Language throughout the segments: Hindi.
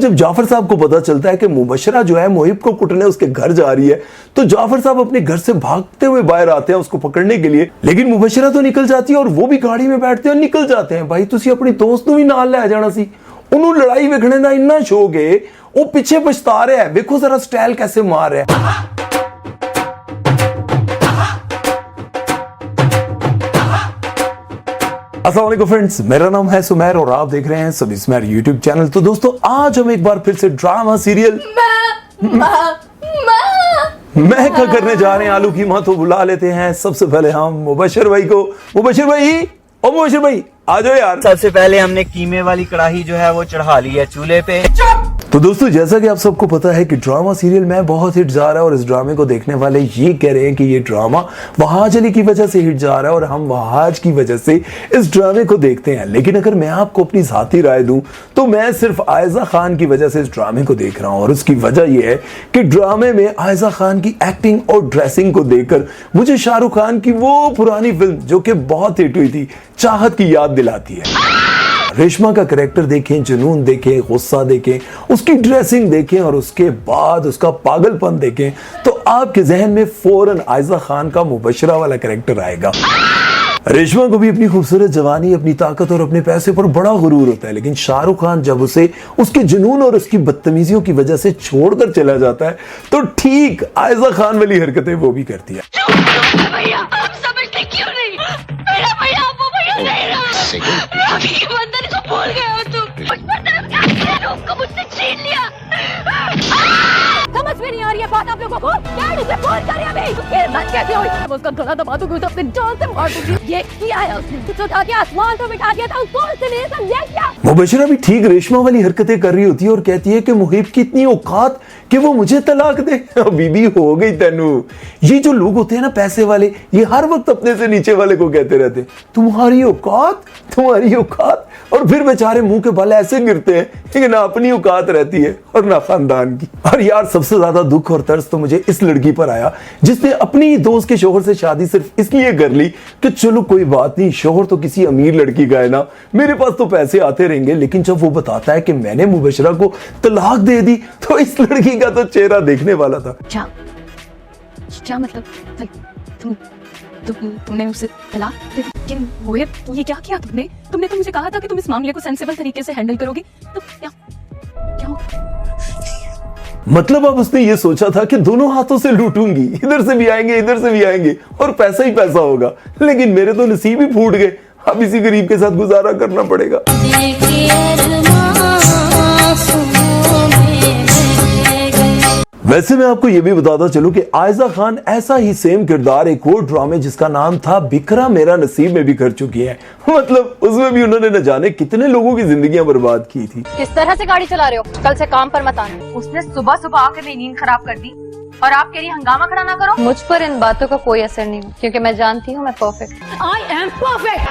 जब जाफर साहब को पता चलता है कि मुबशरा जो है मुहिब को कुटने उसके घर जा रही है, तो जाफर साहब अपने घर से भागते हुए बाहर आते हैं उसको पकड़ने के लिए। लेकिन मुबशरा तो निकल जाती है और वो भी गाड़ी में बैठते हैं और निकल जाते हैं। भाई तुसी अपनी दोस्त को भी नाल ले जाना सी, उन्होंने लड़ाई वेखने का इन्ना शौक है, वो पीछे पछता रहा है। देखो जरा स्टाइल कैसे मार रहा है। अस्सलाम वालेकुम फ्रेंड्स, मेरा नाम है सुमेर और आप देख रहे हैं सभी सुमेर यूट्यूब चैनल। तो दोस्तों आज हम एक बार फिर से ड्रामा सीरियल मैं क्या करने जा रहे हैं। आलू की माँ तो बुला लेते हैं सबसे पहले हम मुबशर भाई को। मुबशर भाई, ओ मुबशर भाई आ जाओ यार। सबसे पहले हमने कीमे वाली कढ़ाई जो है वो चढ़ा ली है चूल्हे पे। तो दोस्तों जैसा कि आप सबको पता है कि ड्रामा सीरियल में बहुत हिट जा रहा है और इस ड्रामे को देखने वाले ये कह रहे हैं कि ये ड्रामा वहाज अली की वजह से हिट जा रहा है और हम वहाज की वजह से इस ड्रामे को देखते हैं। लेकिन अगर मैं आपको अपनी ज़ाती राय दूं तो मैं सिर्फ आयजा खान की वजह से इस ड्रामे को देख रहा हूं और उसकी वजह यह है कि ड्रामे में आयजा खान की एक्टिंग और ड्रेसिंग को देखकर मुझे शाहरुख खान की वो पुरानी फिल्म जो कि बहुत हिट हुई थी चाहत की याद दिलाती है। रेशमा का कैरेक्टर देखें, जुनून देखें, गुस्सा देखें, उसकी ड्रेसिंग देखें और उसके बाद उसका पागलपन देखें तो आपके जहन में फौरन आयजा खान का मुबशरा वाला कैरेक्टर आएगा। रेशमा को भी अपनी खूबसूरत जवानी, अपनी ताकत और अपने पैसे पर बड़ा गुरूर होता है, लेकिन शाहरुख खान जब उसे उसके जुनून और उसकी बदतमीजियों की वजह से छोड़कर चला जाता है तो ठीक आयजा खान वाली हरकतें वो भी करती है। भैया आप समझते क्यों नहीं? मेरा भैया वो भैया नहीं रहा। अभी के बंदर को भूल गए हो तुम। मुझ पर दर्द का रूप को मुझसे छीन लिया। समझ में नहीं आ रही है बात आप लोगों को। क्या उसे फोन करे अभी? फिर मत कैसे हुई? मैं उसका गला दबा दूंगी तो अपने जान से मार दूंगी। ये किया है उसने। तो उठा के आसमान पे बिठा दिया था उसको। उसने नहीं समझा क्या? मुबशरा भी ठीक रेशमा वाली हरकतें कर रही होती है और कहती है कि मुहिब की इतनी औकात कि वो मुझे तलाक दे। बीबी हो गई तेनू। ये जो लोग होते हैं ना पैसे वाले, ये हर वक्त अपने से नीचे वाले को कहते रहते तुम्हारी औकात, तुम्हारी औकात, और फिर बेचारे मुंह के बल ऐसे गिरते हैं कि ना अपनी औकात रहती है और ना खानदान की। और यार सबसे ज्यादा दुख और तरस तो मुझे इस लड़की पर आया जिसने अपनी दोस्त के शोहर से शादी सिर्फ इसलिए कर ली कि चलो कोई बात नहीं, शोहर तो किसी अमीर लड़की का है ना, मेरे पास तो पैसे आते रहेंगे। लेकिन जब वो बताता है कि मैंने मुबशरा को तलाक दे दी तो इस लड़की का तो चेहरा देखने वाला था। क्या मतलब तुमने उसे तलाक दे दी? लेकिन मोहिब ये क्या किया तुमने? तुमने तो मुझे कहा था कि तुम इस मामले को सेंसिबल तरीके से हैंडल करोगे। तो क्या होगा? मतलब अब उसने ये सोचा था कि दोनों हाथों से लूटूंगी, इधर से भी आएंगे इधर से भी आएंगे और पैसा ही पैसा होगा। लेकिन मेरे तो नसीब ही फूट गए। अब इसी गरीब के साथ गुजारा करना पड़ेगा। वैसे मैं आपको यह भी बताता चलूं कि आयजा खान ऐसा ही सेम किरदार एक और ड्रामे जिसका नाम था बिखरा मेरा नसीब में भी कर चुकी है। मतलब उसमें भी उन्होंने न जाने कितने लोगों की जिंदगियां बर्बाद की थी। किस तरह से गाड़ी चला रहे हो? कल से काम पर मत आना। उसने सुबह सुबह आके मेरी नींद खराब कर दी और आप कह रही हंगामा खड़ा ना करो। मुझ पर इन बातों का कोई असर नहीं क्योंकि मैं जानती हूँ मैं परफेक्ट। I am perfect.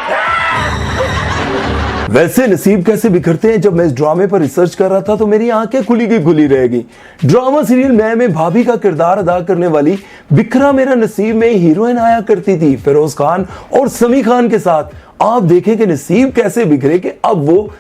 वैसे नसीब कैसे बिखरते हैं, जब मैं इस ड्रामे पर रिसर्च कर रहा था तो मेरी आंखें खुली की खुली रह गई। ड्रामा सीरियल मैं में भाभी का किरदार अदा करने वाली बिखरा मेरा नसीब में हीरोइन आया करती थी फिरोज खान और समी खान के साथ। आप देखें कि नसीब कैसे बिखरे कि अब वो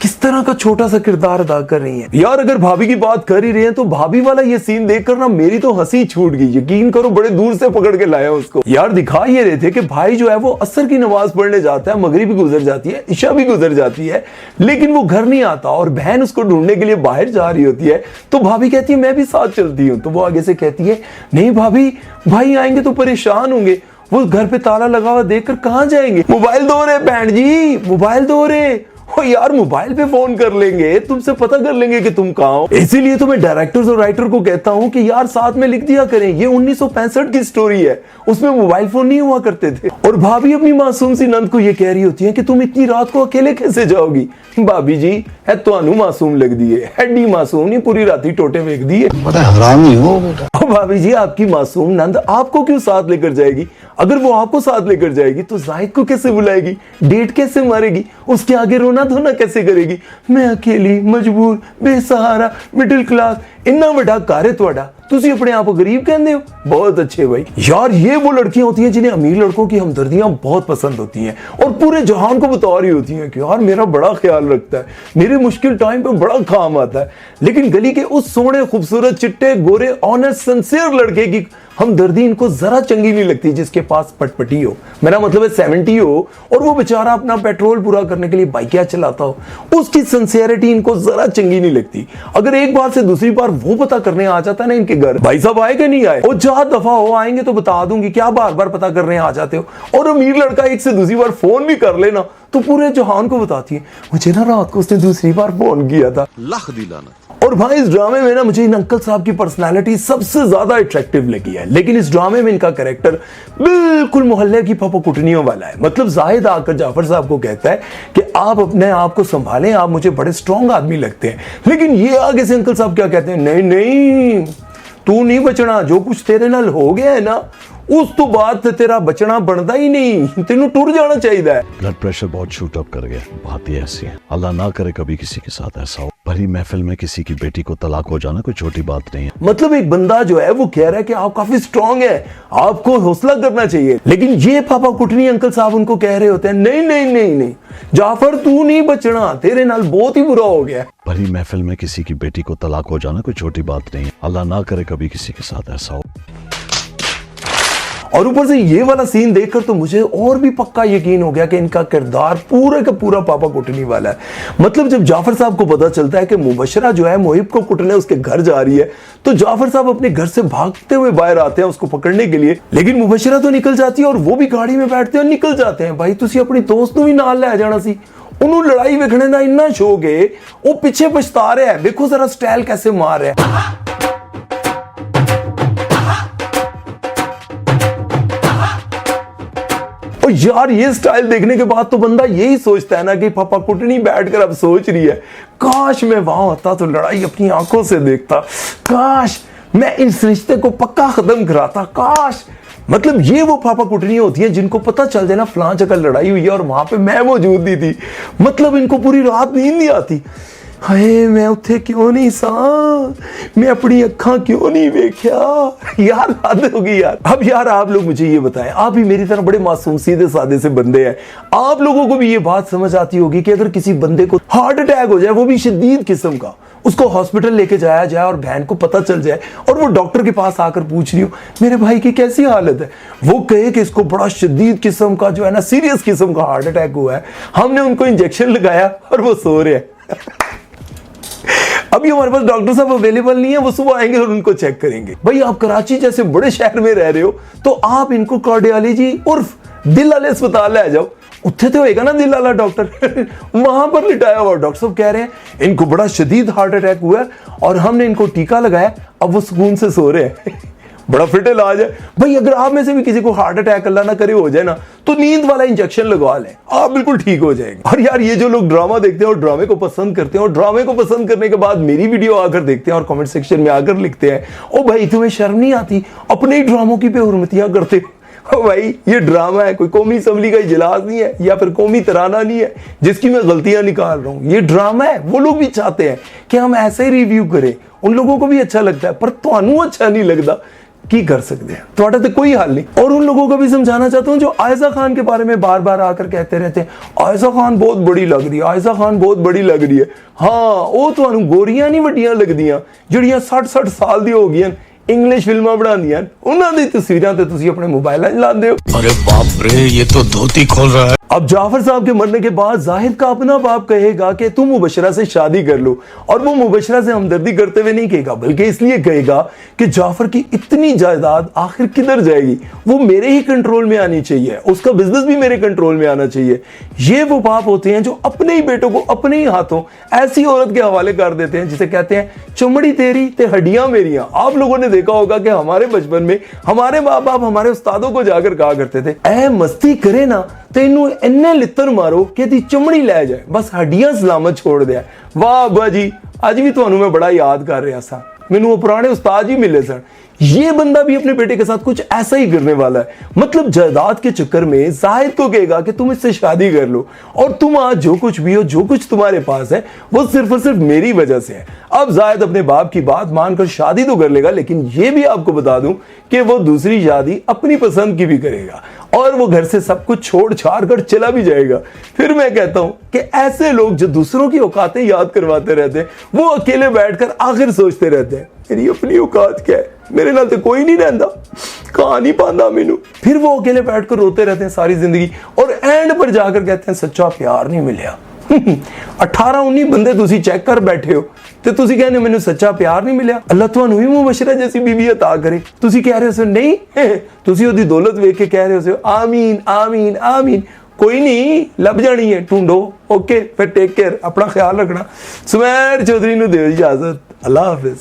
किस तरह का छोटा सा किरदार अदा कर रही है। यार अगर भाभी की बात कर ही रहे हैं तो भाभी वाला ये सीन देखकर ना मेरी तो हंसी छूट गई। यकीन करो बड़े दूर से पकड़ के लाया उसको। यार दिखा ये रहे थे कि भाई जो है वो असर की नमाज पढ़ने जाता है, मगरिब भी गुजर जाती है, इशा भी गुजर जाती है, लेकिन वो घर नहीं आता और बहन उसको ढूंढने के लिए बाहर जा रही होती है। तो भाभी कहती है मैं भी साथ चलती हूँ। तो वो आगे से कहती है नहीं भाभी, भाई आएंगे तो परेशान होंगे। वो घर पे ताला लगा हुआ देखकर कहाँ जाएंगे? मोबाइल दो रहे बहन जी, मोबाइल दो रहे। ओ यार मोबाइल पे फोन कर लेंगे, तुमसे पता कर लेंगे कि तुम कहाँ हो। इसीलिए तो मैं डायरेक्टर्स और राइटर को कहता हूँ कि यार साथ में लिख दिया करें। ये 1965 की स्टोरी है, उसमें मोबाइल फोन नहीं हुआ करते थे। और भाभी अपनी मासूम सी नंद को ये कह रही होती है कि तुम इतनी रात को अकेले कैसे जाओगी? भाभी जी है तो मासूम लग दिए, एडी मासूम नहीं पूरी रात ही टोटे वेख दिए। हरामी हो बेटा। भाभी जी आपकी मासूम नंद आपको क्यों साथ लेकर जाएगी? अगर वो आपको साथ लेकर जाएगी तो जाहिद को कैसे बुलाएगी? डेट कैसे मारेगी? उसके आगे रोना धोना कैसे करेगी? मैं अकेली, मजबूर, बेसहारा, मिडिल क्लास, इन्ना बड़ा घर है तुहाडा, तुसी अपने आप को गरीब कहते हो। बहुत अच्छे भाई। यार ये वो लड़कियां होती हैं जिन्हें अमीर लड़कों की हमदर्दियां बहुत पसंद होती हैं और पूरे जहान को बता रही होती हैं कि यार मेरा बड़ा ख्याल रखता है, मेरे मुश्किल टाइम पे बड़ा काम आता है। लेकिन गली के उस सोहने खूबसूरत चिट्टे गोरे ऑनेस्ट सिंसियर लड़के की हमदर्दी इनको जरा चंगी नहीं लगती जिसके पास पटपटी हो, मेरा मतलब है 70 हो और वो बेचारा अपना पेट्रोल पूरा करने के लिए बाइकियां चलाता हो, उसकी सिंसियरिटी इनको जरा चंगी नहीं लगती। अगर एक बार से दूसरी बार वो पता करने आ जाता है ना इनके घर, भाई साहब आए कि नहीं आए, और 4 दफा हो आएंगे तो बता दूंगी, क्या बार बार पता करने आ जाते हो। और अमीर लड़का एक से दूसरी बार फोन भी कर लेना तो पूरे जहान को बताती है मुझे ना रात को उसने दूसरी बार फोन किया था। लाख दिलाना। और भाई इस ड्रामे में ना मुझे इन अंकल साहब की पर्सनालिटी सबसे ज्यादा अट्रैक्टिव लगी है, लेकिन इस ड्रामे में इनका कैरेक्टर बिल्कुल मोहल्ले की पपकुटनियों वाला है। मतलब जाहिद आकर जाफर साहब को कहता है कि आप अपने आप को संभालें, आप मुझे बड़े स्ट्रॉन्ग आदमी लगते हैं। लेकिन ये आगे से अंकल साहब क्या कहते हैं, नहीं नहीं तू नहीं बचना, जो कुछ तेरे नाल हो गया है ना उस तो बाद ते तेरा बचना बनता ही नहीं, तेनू टुर जाना चाहिए। ब्लड प्रेशर बहुत शूट अप कर गया। बात ही ऐसी है, अल्लाह ना करे कभी किसी के साथ ऐसा हो। भरी महफिल में किसी की बेटी को तलाक हो जाना कोई छोटी बात नहीं है। मतलब एक बंदा जो है वो कह रहा है कि आप काफी स्ट्रांग है, आपको हौसला करना चाहिए। लेकिन ये पापा कुटनी अंकल साहब उनको कह रहे होते हैं नहीं नहीं नहीं नहीं जाफर तू नहीं बचना, तेरे नाल बहुत ही बुरा हो गया। भरी महफिल में किसी की बेटी को तलाक हो जाना कोई छोटी बात नहीं है। अल्लाह ना करे कभी किसी के साथ ऐसा हो। और ऊपर से ये वाला सीन देखकर तो मुझे और भी पक्का यकीन हो गया कि इनका किरदार पूरा का पूरा पापा कुटनी वाला है। मतलब जब जाफर साहब को पता चलता है कि मुबशरा जो है मोहिब को कुटने उसके घर जा रही है तो जाफर साहब अपने घर से भागते हुए बाहर आते हैं उसको पकड़ने के लिए। लेकिन मुबशरा तो निकल जाती है और वो भी गाड़ी में बैठते हैं और निकल जाते हैं। भाई तुसी अपनी दोस्त भी नाल ले जाना सी, उन्होंने लड़ाई वेखने का इन्ना शौक है, वो पीछे पछता रहा है, देखो जरा स्टाइल कैसे मार रहा है। और यार ये स्टाइल देखने के बाद तो बंदा यही सोचता है ना कि पापा कुटनी बैठकर अब सोच रही है काश मैं वहां होता तो लड़ाई अपनी आंखों से देखता, काश मैं इस रिश्ते को पक्का खत्म कराता, काश। मतलब ये वो पापा कुटनी होती है जिनको पता चल जाए ना फलां जगह लड़ाई हुई है और वहां पे मैं मौजूद नहीं थी, मतलब इनको पूरी रात नींद नहीं आती। हाय मैं उत्थे क्यों नहीं सा, मैं अपनी अखा क्यों नहीं देखा। यार हद होगी यार। अब यार आप लोग मुझे ये बताएं, आप भी मेरी तरह बड़े मासूम सीधे सादे से बंदे हैं, आप लोगों को भी ये बात समझ आती होगी कि अगर किसी बंदे को हार्ट अटैक हो जाए, वो भी शदीद किस्म का, उसको हॉस्पिटल लेके जाया जाए और बहन को पता चल जाए और वो डॉक्टर के पास आकर पूछ रही हो मेरे भाई की कैसी हालत है, वो कहे कि इसको बड़ा शदीद किस्म का जो है ना सीरियस किस्म का हार्ट अटैक हुआ है, हमने उनको इंजेक्शन लगाया और वो सो रहे हैं। अभी हमारे पास डॉक्टर साहब अवेलेबल नहीं है, वो सुबह आएंगे और उनको चेक करेंगे। भाई आप कराची जैसे बड़े शहर में रह रहे हो तो आप इनको कार्डियोलॉजी उर्फ दिल वाले अस्पताल ले जाओ, उत्थे तो होएगा ना दिल वाला डॉक्टर, वहां पर लिटाया हुआ। डॉक्टर साहब कह रहे हैं इनको बड़ा शदीद हार्ट अटैक हुआ है और हमने इनको टीका लगाया, अब वो सुकून से सो रहे हैं। बड़ा फिट इलाज है भाई। अगर आप में से भी किसी को हार्ट अटैक अल्लाह ना करे हो जाए ना तो नींद वाला इंजेक्शन लगवा लें, आप बिल्कुल ठीक हो जाएंगे। और यार ये जो लोग ड्रामा देखते हैं और ड्रामे को पसंद करते हैं और ड्रामे को पसंद करने के बाद मेरी वीडियो आकर देखते हैं और कमेंट सेक्शन में आकर लिखते हैं ओ भाई तुम्हें शर्म नहीं आती, अपने ही ड्रामों की बेहुरमतियां करते हो। भाई ये ड्रामा है, कोई कौमी असम्बली का इजलास नहीं है या फिर कौमी तराना नहीं है जिसकी मैं गलतियां निकाल रहा हूं, ये ड्रामा है। वो लोग भी चाहते हैं कि हम ऐसे ही रिव्यू करें, उन लोगों को भी अच्छा लगता है, पर ਤੁਹਾਨੂੰ अच्छा नहीं लगता की कर सकते हैं, थोड़ा तो कोई हाल नहीं। और उन लोगों को भी समझाना चाहता हूं जो आयशा खान के बारे में बार बार आकर कहते रहते हैं आयशा खान बहुत बड़ी लग रही है, आयशा खान बहुत बड़ी लग रही है। हाँ वो तो गोरियां नहीं वड्डियां लगदियां ਜਿਹੜੀਆਂ 60 साल दी हो गई इंग्लिश फिल्मां बनांदियां, उन्हां दी तस्वीरां ते तुसीं अपने मोबाइलां 'च लांदे हो। अरे बाप रे ये तो धोती खोल रहा है। अब जाफर साहब के मरने के बाद जाहिद का अपना बाप कहेगा कि तुम मुबशरा से शादी कर लो, और वो मुबशरा से हमदर्दी करते हुए नहीं कहेगा बल्कि इसलिए कहेगा कि जाफर की इतनी जायदाद आखिर किधर जाएगी, वो मेरे ही कंट्रोल में आनी चाहिए, उसका बिजनेस भी मेरे कंट्रोल में आना चाहिए। ये वो बाप होते हैं जो अपने ही बेटों को अपने ही हाथों ऐसी औरत के हवाले कर देते हैं जिसे कहते हैं चमड़ी तेरी ते हड्डियां मेरियां। आप लोगों ने देखा होगा कि हमारे बचपन में हमारे माँ बाप हमारे उस्तादों को जाकर कहा करते थे ऐ मस्ती करे ना तेनू इन्ने लित्तर मारो कि ती चमड़ी लै जाए, बस हड्डियां सलामत छोड़ दिया। वाह अब्बा जी, अज भी तुहानू मैं बड़ा याद कर रहा सा। मैनू वो पुराने उस्ताद ही मिले सन। ये बंदा भी अपने बेटे के साथ कुछ ऐसा ही करने वाला है। मतलब जायदाद के चक्कर में जाहिद को कहेगा कि तुम इससे शादी कर लो, और तुम आज जो कुछ भी हो, जो कुछ तुम्हारे पास है, वो सिर्फ और सिर्फ मेरी वजह से है। अब जाहिद अपने बाप की बात मानकर शादी तो कर लेगा, लेकिन ये भी आपको बता दूं कि वो दूसरी शादी अपनी पसंद की भी करेगा, और वो घर से सब कुछ छोड़ छाड़ कर चला भी जाएगा। फिर मैं कहता हूं कि ऐसे लोग जो दूसरों की औकातें याद करवाते रहते हैं, वो अकेले बैठकर आखिर सोचते रहते हैं मेरी अपनी औकात क्या है, मेरे नाल तो कोई नहीं रहता, कहा नहीं पाता मैनू। फिर वो अकेले बैठकर रोते रहते हैं सारी जिंदगी, और एंड पर जाकर कहते हैं सच्चा प्यार नहीं मिला। 18-19 बंदे तुसी चेक कर बैठे हो ते तुसी कहने मैनू सच्चा प्यार नहीं मिला। अल्लाह तुहानू ही मुबशरा जैसी बीवी अता करे। तुसी कह रहे हो नहीं, तुसी ओदी दौलत वेख के कह रहे हो आमीन आमीन आमीन। कोई नहीं, लभ जानी है, ढूंढो। ओके, फिर टेक केयर, अपना ख्याल रखना। सुमैर चौधरी नू दे इजाजत। अल्लाह हाफिज।